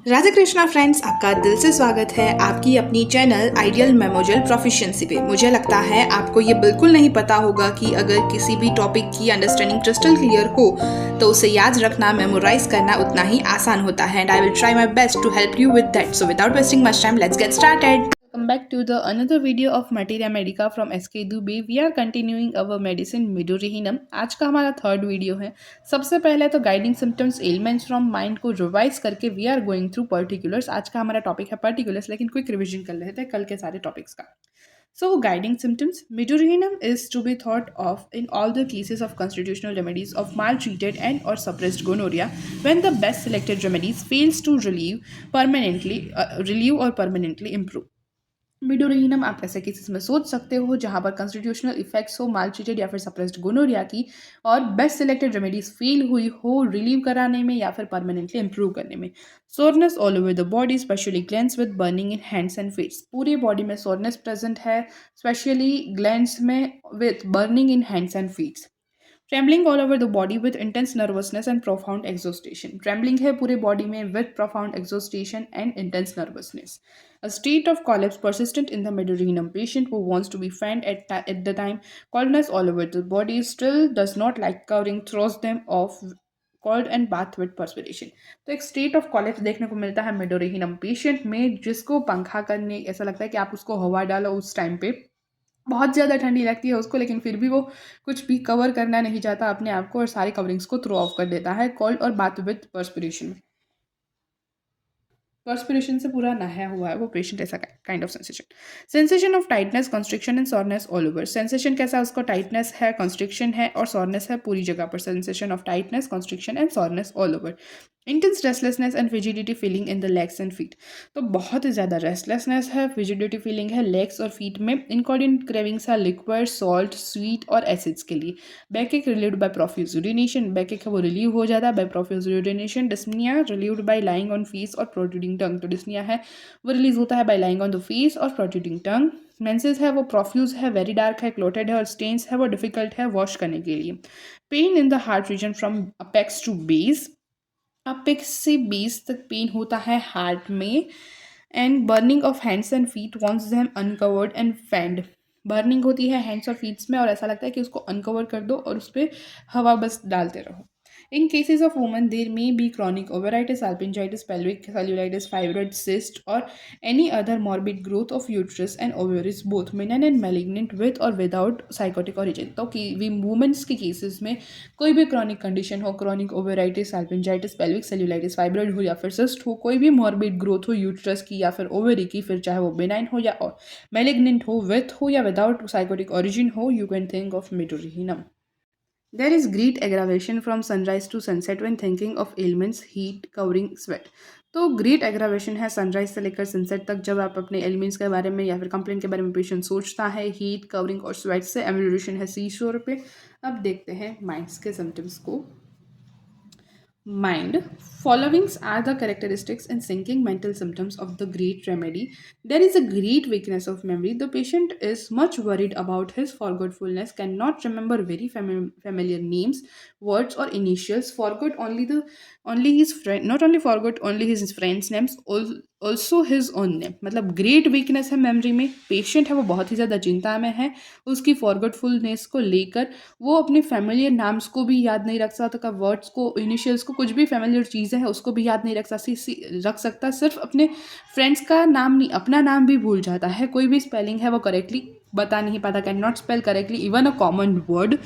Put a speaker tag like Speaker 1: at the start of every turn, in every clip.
Speaker 1: Radhe Krishna friends, आपका दिल से स्वागत है आपकी अपनी चैनल आइडियल मेमोरियल प्रोफिशिएंसी पे। मुझे लगता है आपको ये बिल्कुल नहीं पता होगा कि अगर किसी भी टॉपिक की अंडरस्टैंडिंग क्रिस्टल क्लियर हो तो उसे याद रखना, मेमोराइज करना उतना ही आसान होता है। And I will try my best to help you with that. So without wasting much time, let's get started. Welcome back to the another video of Materia Medica from SK Dubey. We are continuing our medicine Midorihinum. आज का हमारा third video है। सबसे पहले तो guiding symptoms elements from mind को revise करके we are going through particulars. आज का हमारा टॉपिक है पर्टिकुलर्स, लेकिन क्विक रिविजन कर लेते हैं कल के सारे टॉपिक्स का। So, guiding symptoms. Midorihinum is to be thought of in all the cases of constitutional remedies of maltreated and or suppressed gonorrhea when the best selected remedies fails to relieve or permanently improve. मिडोरिनम आप ऐसे cases में सोच सकते हो जहां पर constitutional effects हो मालट्रीटेड या फिर सप्रेस्ड गोनोरिया की, और बेस्ट सिलेक्टेड रेमेडीज फेल हुई हो रिलीव कराने में या फिर परमानेंटली इंप्रूव करने में। Soreness all over the body, specially glands with burning in hands and feets. पूरी बॉडी में सोरनेस प्रेजेंट है, स्पेशली ग्लैंड्स में with burning in hands and feets. Trembling all over the body with intense nervousness and profound exhaustion. Trembling है पूरे body में with profound exhaustion and intense nervousness. A state of collapse persistent in the Midorihinum patient who wants to be fanned at the time, coldness all over the body, still does not like covering, throws them off cold and bath with perspiration. तो एक state of collapse देखने को मिलता है मिडोरिहिनम patient में, जिसको पंखा करने ऐसा लगता है कि आप उसको हवा डालो उस टाइम पे, बहुत ज़्यादा ठंडी लगती है उसको, लेकिन फिर भी वो कुछ भी कवर करना नहीं चाहता अपने आप को और सारी कवरिंग्स को थ्रो ऑफ कर देता है कोल्ड और बाथ विद पर्सपिरेशन। पर्सपिरेशन से पूरा नहाया हुआ है वो पेशेंट, ऐसा kind of sensation of tightness, constriction and soreness all over. Sensation कैसा है उसको, टाइटनेस है, कंस्ट्रिक्शन है और सॉरनेस है पूरी जगह पर। Sensation of tightness, constriction and soreness all over. Intense restlessness and fidgety feeling in the legs and feet. तो बहुत ही ज़्यादा रेस्टलेसनेस है, फिजिडिटी फीलिंग है लेग्स और फीट में। इनकॉर्डिनेट क्रेविंग्स है लिक्विड, सॉल्ट, स्वीट और एसिड्स के लिए। Backache relieved by profuse urination, backache है वो रिलीव हो जाता है by profuse urination. Dyspnoea relieved by lying on face और प्रोट्रूडिंग टंग। तो डिस्निया है वो रिलीज होता है bye lying on the face और प्रोट्रूडिंग टंग। मेंसेस है वो प्रोफ्यूज है, वेरी डार्क है, क्लोटेड है और स्टेन्स है वो डिफिकल्ट है वॉश करने के लिए। Pain in the heart region from apex to base, apex से बेस तक पेन होता है हार्ट में। And burning of hands and feet wants them uncovered and fanned. Burning होती है हैंड्स और फीट्स में और ऐसा लगता है कि उसको अनकवर कर दो और उस पर हवा बस डालते रहो। In cases of women, there may be chronic ovaritis, alpingitis, pelvic cellulitis, fibroid cyst, or any other morbid growth of uterus and ovaries, both benign and malignant, with or without psychotic origin. तो कि we women's के cases में कोई भी chronic condition हो, chronic ओवेराइटिस, एल्पिंजाइटिस, pelvic cellulitis, fibroid हो या फिर सिस्ट हो, कोई भी मॉर्बिड ग्रोथ हो यूट्रस की या फिर ओवरी की, फिर चाहे वो बेनाइन हो या मैलिग्नेंट हो, विथ हो या विदाउट साइकोटिक ओरिजिन हो, you can think of medorrhinum. There is great aggravation from sunrise to sunset when thinking of ailments, heat, covering, sweat. तो ग्रेट एग्रावेशन है सनराइज से लेकर सनसेट तक, जब आप अपने एलिमेंट्स के बारे में या फिर कंप्लेंट के बारे में पेशेंट सोचता है। हीट, कवरिंग और स्वेट से एम्यूरेशन है सी शोर पे। अब देखते हैं माइंड्स के सिम्टम्स को। Mind. Followings are the characteristics and sinking mental symptoms of the great remedy. There is a great weakness of memory. The patient is much worried about his forgetfulness, cannot remember very familiar names, words, or initials. Forgot only his friend, not only forgot only his friends' names, also his own name. मतलब great weakness है memory में। Patient है वो बहुत ही ज़्यादा चिंता में है उसकी फॉरगेटफुलनेस को लेकर। वो अपने फैमिलियर नाम्स को भी याद नहीं रख सकता, वर्ड्स को, इनिशियल्स को, कुछ भी फैमिलियर चीज़ें हैं उसको भी याद नहीं रख सकता। सिर्फ अपने फ्रेंड्स का नाम नहीं, अपना नाम भी भूल जाता है। कोई भी स्पेलिंग है वो करेक्टली बता नहीं पाता, can not spell correctly even a common word.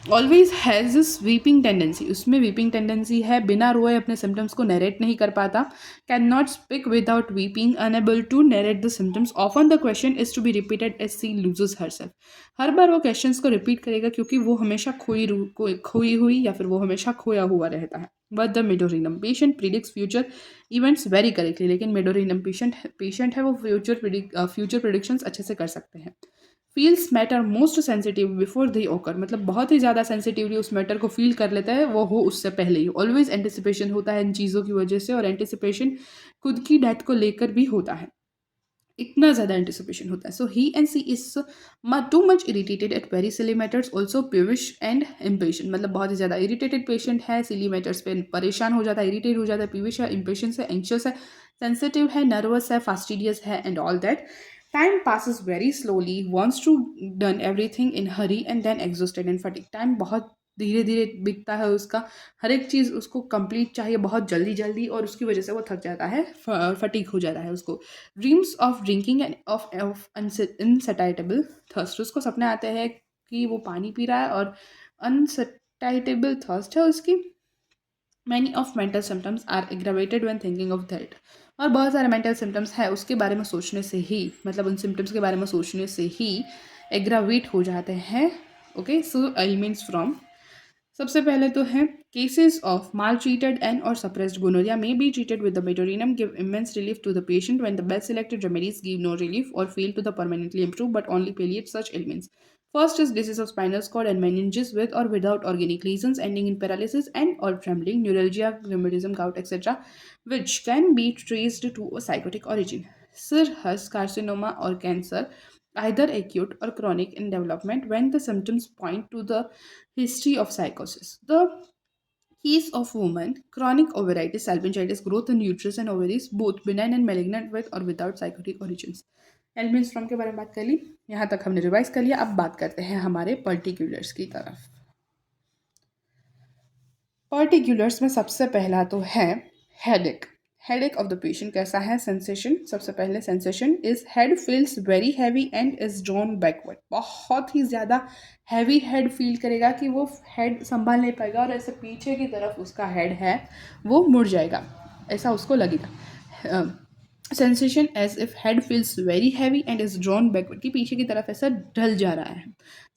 Speaker 1: Always has this weeping tendency, उसमें वीपिंग टेंडेंसी है, बिना रोए अपने सिम्टम्स को नरेट नहीं कर पाता। Can not speak without weeping, unable to narrate the symptoms. Often the question is to be repeated as she loses herself. हर बार वो क्वेश्चंस को रिपीट करेगा क्योंकि वो हमेशा खोई हुई या फिर वो हमेशा खोया हुआ रहता है। But the medorrhinum patient predicts future events very correctly. लेकिन मिडोरिनम पेशेंट है वो फ्यूचर प्रिडिक्शंस अच्छे से कर सकते हैं। Feels matter most sensitive before they ओकर, मतलब बहुत ही ज़्यादा सेंसिटिवली उस मैटर को फील कर लेता है वो हो उससे पहले ही। ऑलवेज एंटिसिपेशन होता है इन चीज़ों की वजह से, और एंटिसिपेशन खुद की डेथ को लेकर भी होता है। इतना ज़्यादा एंटिसिपेशन होता है. So he and she is too much irritated at very silly matters, also peevish and impatient. मतलब बहुत ही ज़्यादा इरिटेटेड पेशेंट है, सिली मैटर्स पे परेशान हो जाता है, इरिटेट हो जाता है, पेविश है, इम्पेशेंस है, एंशियस है, सेंसिटिव है, नर्वस है, फास्टिडियस है and all that. Time passes very slowly, wants to done everything in hurry and then exhausted and fatigue. Time बहुत धीरे धीरे बीतता है उसका, हर एक चीज़ उसको कंप्लीट चाहिए बहुत जल्दी जल्दी, और उसकी वजह से वो थक जाता है, फटीक हो जाता है उसको. Dreams of drinking and of unsatiable thirst. उसको सपने आते हैं कि वो पानी पी रहा है, और अनसटाइटेबल थर्स्ट है उसकी. Many of mental symptoms are aggravated when thinking of that. और बहुत सारे मेंटल सिम्टम्स है उसके बारे में सोचने से ही, मतलब उन सिम्टम्स के बारे में सोचने से ही एग्रावेट हो जाते हैं. Okay, so elements from. सबसे पहले तो है cases of maltreated and or suppressed gonorrhea may be treated with the Meteorinum, give immense relief to the patient when the best selected remedies give no relief or fail to the permanently improve but only palliate such ailments. First is disease of spinal cord and meninges with or without organic lesions ending in paralysis and or trembling, neuralgia, rheumatism, gout, etc., which can be traced to a psychotic origin. Cirrus carcinoma or cancer, either acute or chronic in development, when the symptoms point to the history of psychosis. The case of women, chronic ovaritis, salpingitis, growth in uterus and ovaries, both benign and malignant with or without psychotic origins. Elements from के बारे में बात कर ली, यहाँ तक हमने revise कर लिया. अब बात करते हैं हमारे पर्टिकुलर्स की तरफ. पर्टिकुलर्स में सबसे पहला तो है headache. Headache of the patient कैसा है? सेंसेशन. सबसे पहले sensation is head feels very heavy and is drawn backward. बहुत ही ज़्यादा हैवी हेड फील करेगा कि वो हेड संभाल नहीं पाएगा, और ऐसे पीछे की तरफ उसका हेड है वो मुड़ जाएगा, ऐसा उसको लगेगा. Sensation as if head feels very heavy and is drawn backward, कि पीछे की तरफ ऐसा ढल जा रहा है.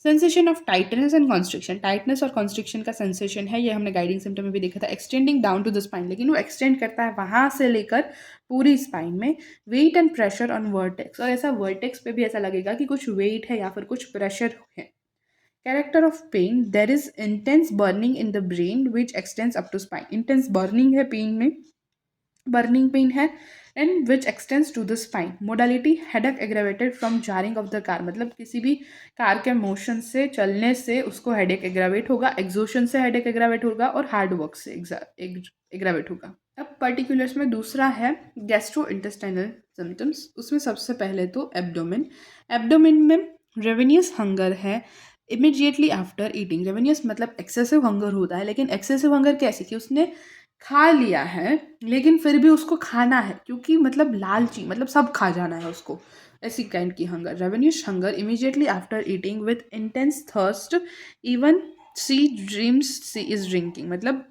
Speaker 1: Sensation of tightness and constriction. Tightness और कॉन्स्ट्रिक्शन का सेंसेशन है, ये हमने गाइडिंग सिम्टम में भी देखा था. Extending down to the spine, लेकिन वो एक्सटेंड करता है वहाँ से लेकर पूरी स्पाइन में. Weight and pressure on vertex, और ऐसा वर्टेक्स पे भी ऐसा लगेगा कि कुछ वेट है या फिर कुछ प्रेशर है. Character of pain, there is intense burning in the brain which extends up to spine. Intense burning है पेन में, बर्निंग पेन है, and which extends to the spine. Modality, headache aggravated from jarring of the car. मतलब किसी भी car के motion से, चलने से उसको हेडेक एग्रावेट होगा, एग्जोशन से हेडेक एग्रावेट होगा, और हार्ड वर्क से एग्रावेट होगा. अब पर्टिकुलर्स में दूसरा है गैस्ट्रो इंटेस्टाइनल सिम्टम्स. उसमें सबसे पहले तो एब्डोमेन. एब्डोमेन में रेवेनियस हंगर है इमिडिएटली आफ्टर ईटिंग. रेवेनियस मतलब एक्सेसिव हंगर होता है, लेकिन एक्सेसिव हंगर कैसे कि उसने खा लिया है लेकिन फिर भी उसको खाना है, क्योंकि मतलब लालची, मतलब सब खा जाना है उसको, ऐसी काइंड की hunger. Ravenous hunger immediately after eating with intense thirst, even she dreams she is drinking. मतलब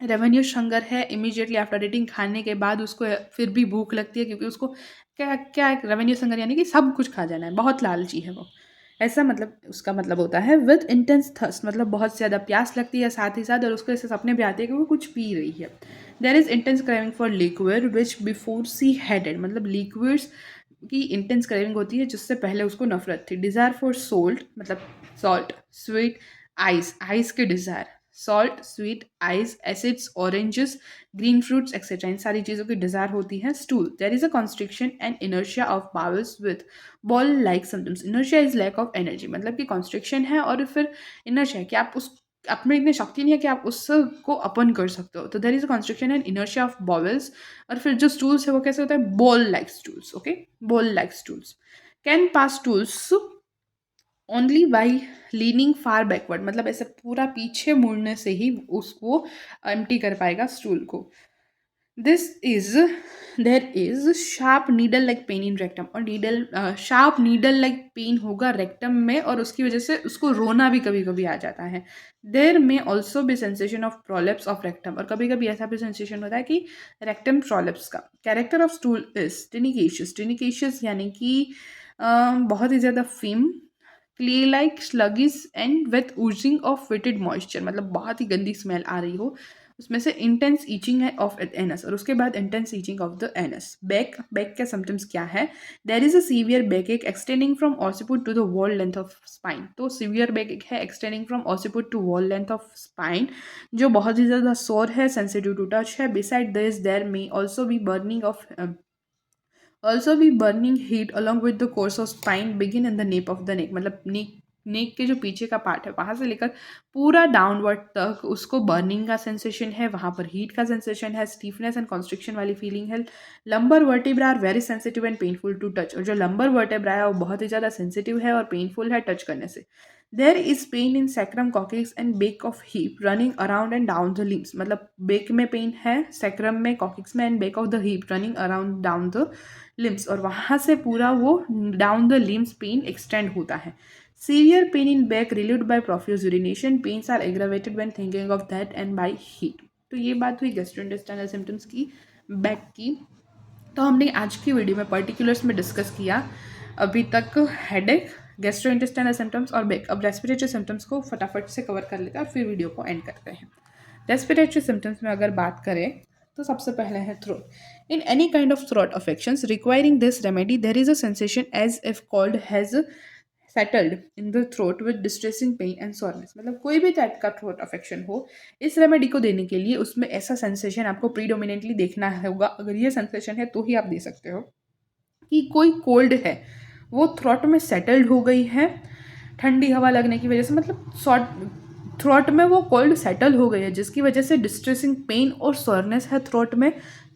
Speaker 1: रेवेन्यूश हंगर है इमीडिएटली आफ्टर ईटिंग, खाने के बाद उसको फिर भी भूख लगती है, क्योंकि उसको क्या क्या रेवेन्यूश हंगर यानी कि सब कुछ खा जाना है, बहुत लालची है वो, ऐसा मतलब उसका मतलब होता है. विद इंटेंस थर्स्ट मतलब बहुत ज़्यादा प्यास लगती है साथ ही साथ, और उसको ऐसे सपने भी आते हैं कि वो कुछ पी रही है. There is intense craving for liquid which before she hated. मतलब लिक्विड्स की इंटेंस क्रेविंग होती है जिससे पहले उसको नफरत थी. डिज़ायर फॉर सोल्ट, मतलब सॉल्ट, स्वीट, आइस, आइस के desire, salt, sweet, ice, acids, oranges, green fruits etcetera, इन सारी चीज़ों की डिज़ायर होती है. Stool, there is a constriction and inertia of bowels with ball like symptoms. Inertia is lack of energy, मतलब कि constriction है और फिर इनर्शिया कि आप उस आप में इतनी शक्ति नहीं है कि आप उसको अपन कर सकते हो. तो there is a constriction and inertia of bowels. और फिर जो स्टूल्स है वो कैसे होता है? Ball like stools. Okay, ball like stools. Can pass stools only by leaning far backward. मतलब ऐसे पूरा पीछे मुड़ने से ही उसको एम्प्टी कर पाएगा स्टूल को. This is there is sharp needle like pain in rectum. और शार्प नीडल लाइक पेन होगा रेक्टम में, और उसकी वजह से उसको रोना भी कभी कभी आ जाता है. देर may also be sensation of prolapse of rectum. और कभी कभी ऐसा भी सेंसेशन होता है कि रेक्टम प्रोलेप्स का. Character of stool is tenacious. Tenacious यानी कि बहुत ही ज़्यादा फिम, clay like, sluggish and with oozing of fetid moisture. मतलब बहुत ही गंदी स्मेल आ रही हो उसमें से. इंटेंस ईचिंग है ऑफ एनस, और उसके बाद intense itching of the anus. Back, back के सिम्टम्स क्या है? There is a severe backache extending from occiput to the whole length of spine. तो सीवियर बैक एक है extending from occiput to whole length of spine, जो बहुत ही ज़्यादा sore है, सेंसिटिव टू टच है. Beside this there may also be burning of also भी burning heat along with the course of spine begin in the nap of the neck, मतलब नेक के जो पीछे का पार्ट है वहाँ से लेकर पूरा डाउनवर्ड तक उसको बर्निंग का सेंसेशन है, वहाँ पर हीट का सेंसेशन है, स्टीफनेस एंड कॉन्स्ट्रिक्शन वाली फीलिंग है। Lumbar vertebra are very sensitive and painful to touch, और जो लंबर वर्टिब्रा है वो बहुत ही ज़्यादा सेंसिटिव है और पेनफुल है टच करने से। There is pain in sacrum coccyx and back of hip running around and down the limbs, मतलब बेक में पेन है, सैक्रम में, कॉकिक्स में, and back of the hip running around down the limbs, और वहाँ से पूरा वो down the limbs pain extend होता है। Severe pain in back relieved by profuse urination, pains are aggravated when thinking of that and by heat. तो ये बात हुई गैस्ट्रोइंटेस्टाइनल सिम्टम्स की, बैक की। तो हमने आज की वीडियो में पर्टिकुलर्स में डिस्कस किया अभी तक हेडेक, गैस्ट्रोइंटेस्टाइनल सिम्टम्स और बैक। अब रेस्पिरेटरी सिम्टम्स को फटाफट से कवर कर लेते हैं और फिर वीडियो को एंड करते हैं। रेस्पिरेटरी सिम्टम्स में अगर बात करें तो सबसे पहले है throat. In any kind of throat affections requiring this remedy there is a sensation as if cold has settled in the throat with distressing pain and soreness, मतलब कोई भी टाइप का थ्रोट अफेक्शन हो, इस रेमेडी को देने के लिए उसमें ऐसा सेंसेशन आपको प्रीडोमिनेंटली देखना होगा। अगर ये सेंसेशन है तो ही आप दे सकते हो कि कोई कोल्ड है, वो थ्रोट में सेटल्ड हो गई है ठंडी हवा लगने की वजह से, मतलब थ्रोट में वो कोल्ड सेटल हो गई है जिसकी वजह से डिस्ट्रेसिंग पेन और सोरनेस है थ्रोट में।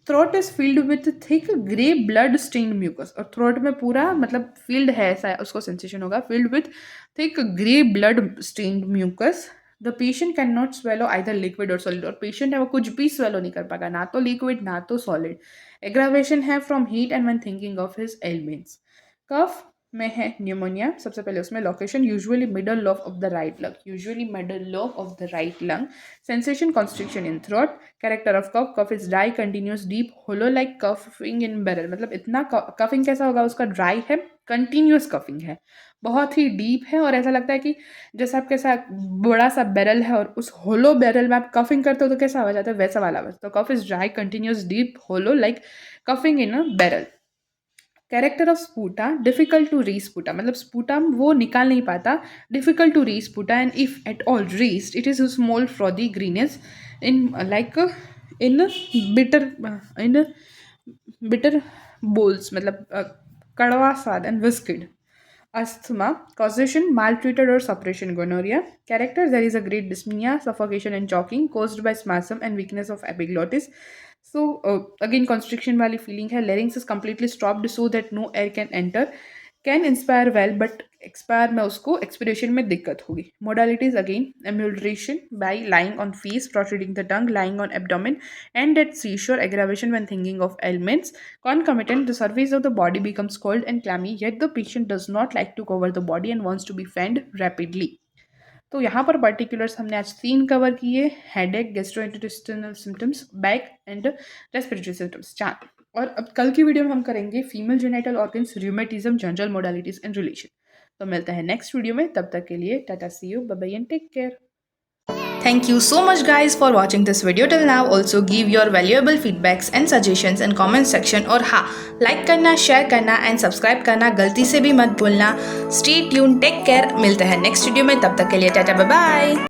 Speaker 1: Throat is filled with thick grey blood stained mucus, और थ्रोट में पूरा मतलब फील्ड है ऐसा उसको सेंसेशन होगा, filled with thick grey blood stained mucus. The patient can not swallow either liquid और सॉलिड, और पेशेंट है वो कुछ भी स्वेलो नहीं कर पाएगा, ना तो लिक्विड ना तो सॉलिड। एग्रावेशन है from heat and when thinking of his elements. Cough में है न्यूमोनिया, सबसे पहले उसमें location usually middle lobe of the right lung, usually middle lobe of the right lung. Sensation constriction in throat. Character of cough, cough is dry continuous deep hollow like coughing in barrel, मतलब इतना coughing कैसा होगा उसका, dry है, continuous coughing है, बहुत ही deep है, और ऐसा लगता है कि जैसे आपके साथ बड़ा सा बैरल है और उस होलो बैरल में आप कफिंग करते हो तो कैसा आवाज आता है, वैसा वाला आवाज। तो cough is dry continuous deep hollow like coughing in a barrel. Character of sputa, difficult to re sputa, मतलब स्पूटम वो निकाल नहीं पाता, difficult to re sputa, and if at all reached it is small frothy greenness in like in bitter in bitter bowls, मतलब कड़वा स्वाद, and viscid. Asthma, causation, maltreated or suppression, gonorrhea. Character, there is a great dyspnea, suffocation and choking caused by spasm and weakness of epiglottis. So, again, constriction वाली feeling है, larynx is completely stopped so that no air can enter. Can inspire well, but expire में उसको expiration में दिक्कत होगी. Modalities again, emulsion by lying on face, protruding the tongue, lying on abdomen, and at seizure, aggravation when thinking of ailments. Concomitant, the surface of the body becomes cold and clammy, yet the patient does not like to cover the body and wants to be fanned rapidly. तो यहाँ पर particulars हमने आज 3 cover किए, headache, gastrointestinal symptoms, back and respiratory symptoms 4। और अब कल की वीडियो में हम करेंगे female genital organs, rheumatism, general modalities and relation. तो मिलते हैं नेक्स्ट वीडियो में, तब तक के लिए tata, see you, bye bye and take care.
Speaker 2: Thank you so much guys for watching this video till now. Also give your valuable feedbacks and suggestions in comment section, और हाँ, like करना, share करना and subscribe करना गलती से भी मत भूलना। Stay tuned, take care, मिलते हैं next video में, तब तक के लिए टाटा, बाय बाय।